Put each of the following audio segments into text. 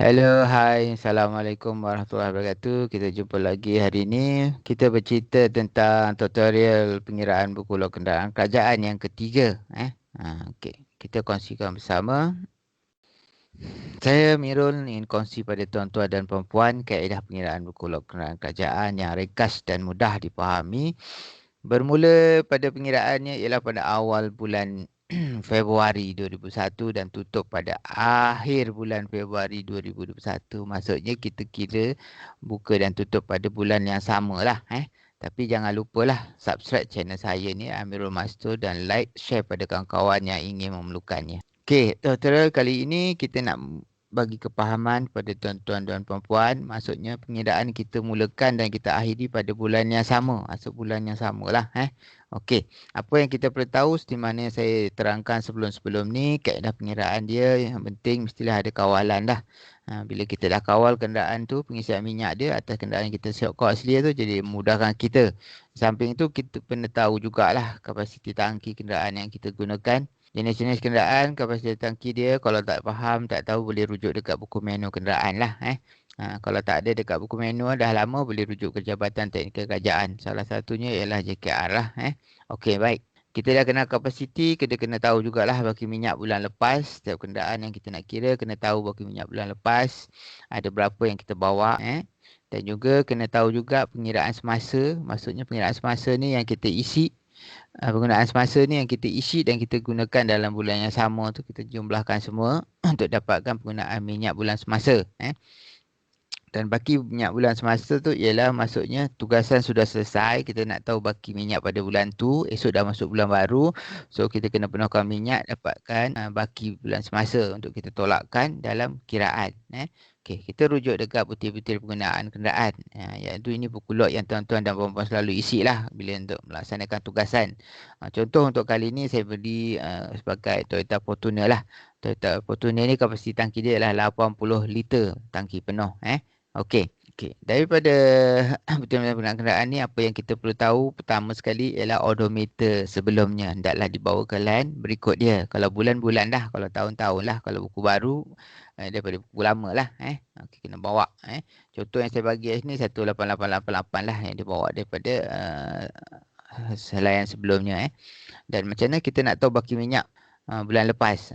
Hello, hai. Assalamualaikum warahmatullahi wabarakatuh. Kita jumpa lagi hari ini. Kita bercerita tentang tutorial pengiraan buku log kenderaan kerajaan yang ketiga. Okey. Kita kongsikan bersama. Saya Mirul ingin kongsi pada tuan-tuan dan puan-puan kaedah pengiraan buku log kenderaan kerajaan yang ringkas dan mudah dipahami. Bermula pada pengiraannya ialah pada awal bulan Februari 2001 dan tutup pada akhir bulan Februari 2021. Maksudnya kita kira buka dan tutup pada bulan yang sama lah. Tapi jangan lupalah subscribe channel saya ni Amirul Mastur dan like share pada kawan-kawan yang ingin memerlukannya. Okey, tutorial kali ini kita nak bagi kepahaman pada tuan-tuan dan puan-puan. Maksudnya pengiraan kita mulakan dan kita akhiri pada bulan yang sama. Maksud bulan yang sama lah. Okey, apa yang kita perlu tahu seperti mana saya terangkan sebelum-sebelum ni. Kaedah pengiraan dia yang penting mestilah ada kawalan dah. Bila kita dah kawal kenderaan tu, pengisian minyak dia atas kenderaan yang kita siap kau asli tu, jadi memudahkan kita. Samping itu kita perlu tahu jugalah kapasiti tangki kenderaan yang kita gunakan. Jenis-jenis kenderaan, kapasiti tangki dia kalau tak faham, tak tahu boleh rujuk dekat buku menu kenderaan lah. Kalau tak ada dekat buku menu dah lama boleh rujuk ke Jabatan Teknikal Kerajaan. Salah satunya ialah JKR lah. Okey, baik. Kita dah kenal kapasiti, kita kena tahu jugalah baki minyak bulan lepas. Setiap kenderaan yang kita nak kira kena tahu baki minyak bulan lepas. Ada berapa yang kita bawa. Dan juga kena tahu juga pengiraan semasa. Maksudnya pengiraan semasa ni yang kita isi. Penggunaan semasa ni yang kita isi dan kita gunakan dalam bulan yang sama tu kita jumlahkan semua untuk dapatkan penggunaan minyak bulan semasa. Dan baki minyak bulan semasa tu ialah maksudnya tugasan sudah selesai. Kita nak tahu baki minyak pada bulan tu. Esok dah masuk bulan baru. So kita kena penuhkan minyak dapatkan baki bulan semasa untuk kita tolakkan dalam kiraan. Okey, kita rujuk dekat butir-butir penggunaan kenderaan. Iaitu ini buku log yang tuan-tuan dan puan-puan selalu isi lah bila untuk melaksanakan tugasan. Contoh untuk kali ini saya beli sebagai Toyota Fortuner lah. Toyota Fortuner ni kapasiti tangki dia adalah 80 liter tangki penuh. Okey. Daripada betul-betul penggunaan kenderaan ni, apa yang kita perlu tahu pertama sekali ialah odometer sebelumnya. Hendaklah dibawa ke line berikut dia. Kalau bulan-bulan dah, kalau tahun-tahun lah. Kalau buku baru, daripada buku lama lah. Okey, kena bawa. Contoh yang saya bagi sini 18888 lah yang dibawa daripada layan sebelumnya. Dan macam mana kita nak tahu baki minyak bulan lepas.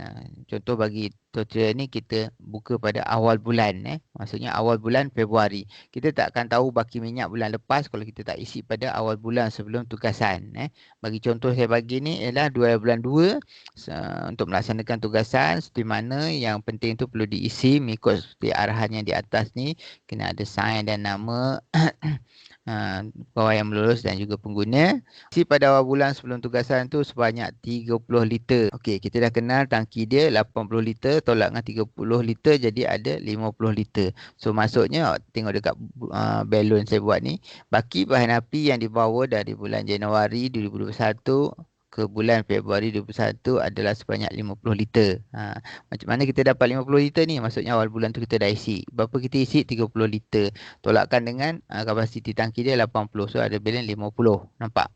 Contoh bagi tutorial ni kita buka pada awal bulan. Maksudnya awal bulan Februari. Kita tak akan tahu baki minyak bulan lepas kalau kita tak isi pada awal bulan sebelum tugasan. Bagi contoh saya bagi ni ialah bulan 2 untuk melaksanakan tugasan seperti mana yang penting tu perlu diisi mengikut seperti arahan yang di atas ni. Kena ada sign dan nama pegawai yang melulus dan juga pengguna. Isi pada awal bulan sebelum tugasan tu sebanyak 30 liter. Okey, kita dah kenal tangki dia 80 liter tolak dengan 30 liter jadi ada 50 liter. So maksudnya tengok dekat balon saya buat ni, baki bahan api yang dibawa dari bulan Januari 2021 ke bulan Februari 2021 adalah sebanyak 50 liter. Macam mana kita dapat 50 liter ni? Maksudnya awal bulan tu kita dah isi. Berapa kita isi? 30 liter. Tolakkan dengan kapasiti tangki dia 80. So ada balance 50. Nampak?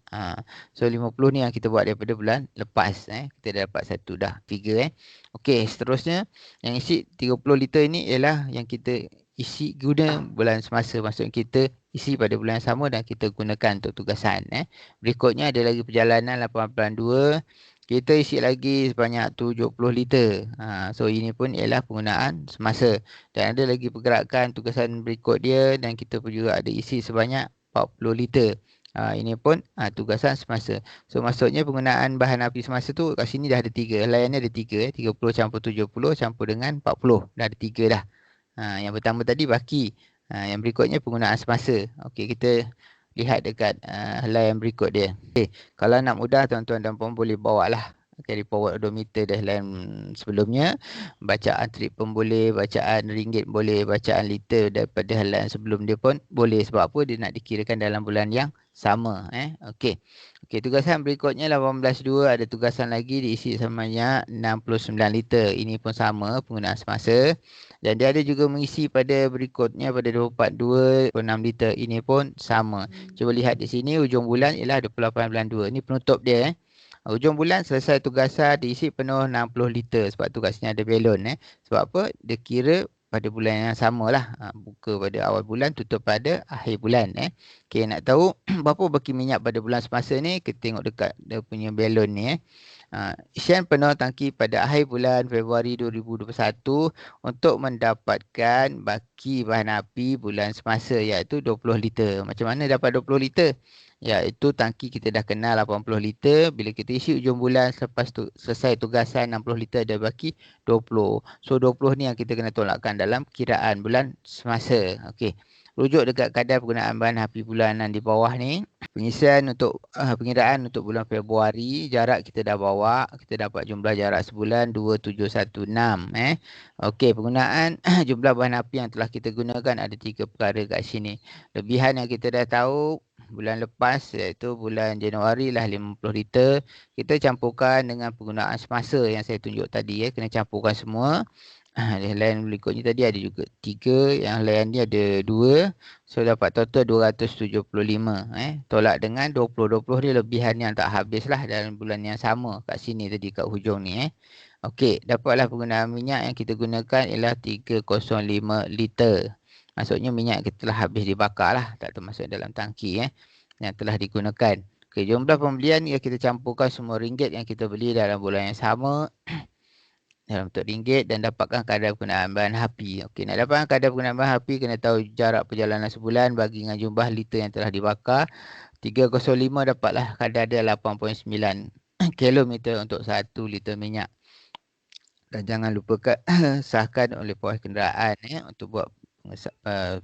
So 50 ni yang kita buat daripada bulan lepas. Kita dah dapat satu dah figure. Okey, seterusnya yang isi 30 liter ni ialah yang kita isi guna bulan semasa. Maksudnya kita isi pada bulan yang sama dan kita gunakan untuk tugasan. Berikutnya ada lagi perjalanan 882. Kita isi lagi sebanyak 70 liter. So ini pun ialah penggunaan semasa. Dan ada lagi pergerakan tugasan berikut dia dan kita pun juga ada isi sebanyak 40 liter. Ini pun tugasan semasa. So maksudnya penggunaan bahan api semasa tu kat sini dah ada 3. Layannya ada 3. 30 campur 70 campur dengan 40. Dah ada 3 dah. Yang pertama tadi baki. Yang berikutnya penggunaan semasa. Okey, kita lihat dekat helai yang berikut dia. Okay. Kalau nak mudah tuan-tuan dan puan boleh bawa lah carry forward odometer dah lain sebelumnya. Bacaan trip pun boleh, bacaan ringgit boleh, bacaan liter daripada halaman sebelum dia pun boleh. Sebab apa? Dia nak dikirakan dalam bulan yang sama. Okey. Okey, tugasan berikutnya 18.2 ada tugasan lagi diisi sebanyak 69 liter. Ini pun sama penggunaan semasa. Dan dia ada juga mengisi pada berikutnya pada 24.2 6 liter. Ini pun sama. Cuba lihat di sini hujung bulan ialah 28 bulan 2. Ini penutup dia. Hujung bulan selesai tugasan diisi penuh 60 liter. Sebab tu kat sini ada balon. Sebab apa? Dia kira pada bulan yang sama lah. Buka pada awal bulan, tutup pada akhir bulan. Okey, nak tahu berapa baki minyak pada bulan semasa ni, kita tengok dekat dia punya balon ni. Isyan penuh tangki pada akhir bulan Februari 2021 untuk mendapatkan baki bahan api bulan semasa, iaitu 20 liter. Macam mana dapat 20 liter? Iaitu tangki kita dah kenal 80 liter. Bila kita isi ujung bulan selepas tu selesai tugasan 60 liter, ada baki 20. So 20 ni yang kita kena tolakkan dalam kiraan bulan semasa. Okey. Rujuk dekat kadar penggunaan bahan api bulanan di bawah ni. Pengisian untuk pengiraan untuk bulan Februari, jarak kita dah bawa, kita dapat jumlah jarak sebulan 2716. Okey, penggunaan jumlah bahan api yang telah kita gunakan ada 3 perkara kat sini. Lebihan yang kita dah tahu bulan lepas, iaitu bulan Januari lah 50 liter. Kita campurkan dengan penggunaan semasa yang saya tunjuk tadi. Kena campurkan semua. Yang lain berikutnya tadi ada juga 3, yang lain ni ada 2. So dapat total 275. Tolak dengan 20. 20 ni lebihan yang tak habis lah dalam bulan yang sama kat sini tadi, kat hujung ni. Okey, dapatlah penggunaan minyak yang kita gunakan ialah 305 liter. Maksudnya minyak kita telah habis dibakar lah, tak termasuk dalam tangki yang telah digunakan. Okey, jumlah pembelian yang kita campurkan semua ringgit yang kita beli dalam bulan yang sama dalam bentuk ringgit dan dapatkan kadar penggunaan bahan api. Okey, nak dapatkan kadar penggunaan bahan api, kena tahu jarak perjalanan sebulan bagi dengan jumlah liter yang telah dibakar. 305 dapatlah kadar dia 8.9 kilometer untuk 1 liter minyak. Dan jangan lupakan sahkan oleh pawai kenderaan untuk buat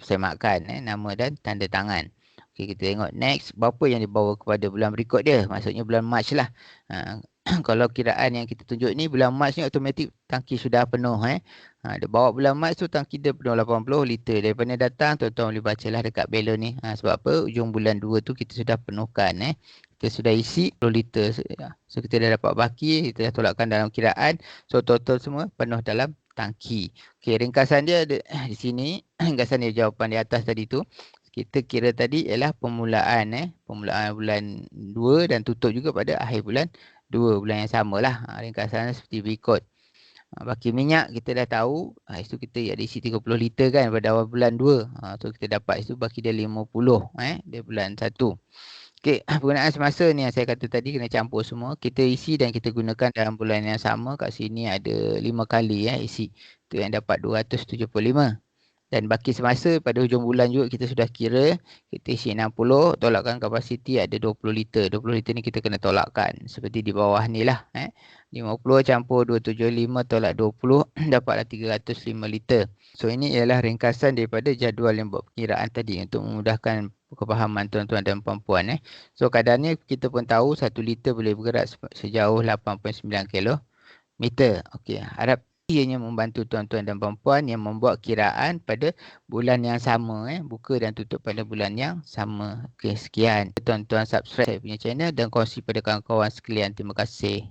semakan nama dan tanda tangan. Okey, kita tengok next, berapa yang dibawa kepada bulan berikut dia, maksudnya bulan Mac lah. Kalau kiraan yang kita tunjuk ni bulan Mac ni automatik tangki sudah penuh. Dia bawa bulan Mac tu tangki dia penuh 80 liter. Daripada datang tuan-tuan boleh bacalah dekat balon ni. Sebab apa? Ujung bulan 2 tu kita sudah penuhkan. Kita sudah isi 10 liter. So kita dah dapat baki, kita dah tolakkan dalam kiraan. So total semua penuh dalam tangki. Okey, ringkasan dia ada di sini. Ringkasan dia jawapan di atas tadi tu. Kita kira tadi ialah permulaan bulan 2 dan tutup juga pada akhir bulan 2, bulan yang samalah. Ringkasan seperti berikut. Baki minyak kita dah tahu. Itu kita ada isi 30 liter kan pada awal bulan 2. So kita dapat itu baki dia 50 dia bulan 1. Okey, penggunaan semasa ni yang saya kata tadi kena campur semua. Kita isi dan kita gunakan dalam bulan yang sama. Kat sini ada 5 kali isi. Itu yang dapat 275. Dan baki semasa pada hujung bulan juga kita sudah kira. Kita isi 60, tolakkan kapasiti ada 20 liter. 20 liter ni kita kena tolakkan. Seperti di bawah ni lah. 50 campur 275 tolak 20 dapatlah 305 liter. So ini ialah ringkasan daripada jadual yang buat perkiraan tadi untuk memudahkan kefahaman tuan-tuan dan puan-puan. So kadarnya kita pun tahu 1 liter boleh bergerak sejauh 8.9 kilometer. Okey, harap ianya membantu tuan-tuan dan puan-puan yang membuat kiraan pada bulan yang sama. Buka dan tutup pada bulan yang sama. Okey, sekian. Tuan-tuan subscribe saya punya channel dan kongsi pada kawan-kawan sekalian. Terima kasih.